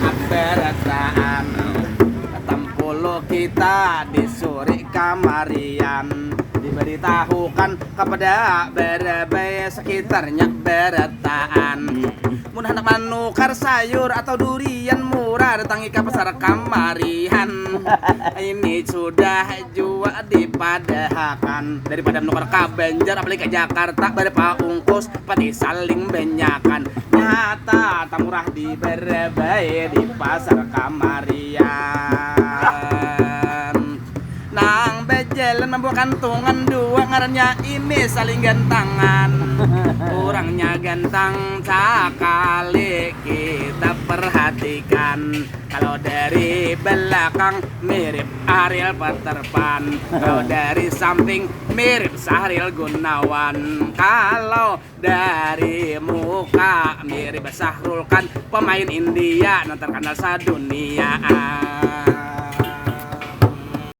Berataan tempuluh kita disuri kamarian, diberitahukan kepada berabai sekitarnya berataan. Mudah hendak menukar sayur atau durian murah, datangi ke pasar kamarian. Ini sudah jua dipadahakan, daripada menukar ke Banjar apalagi ke Jakarta berapa ungkus pati saling benyakan. Nyata tak murah di berabai di pasar kamarian. Nang bejelan membuat kantungan dua, ngarannya ini saling gantangan. Orangnya gantang sekali kita perhatikan. Kalau dari belakang mirip Ariel Peter Pan, kalau dari samping mirip Sahril Gunawan, kalau dari muka mirip Sahrul Khan, pemain India yang terkenal sedunia.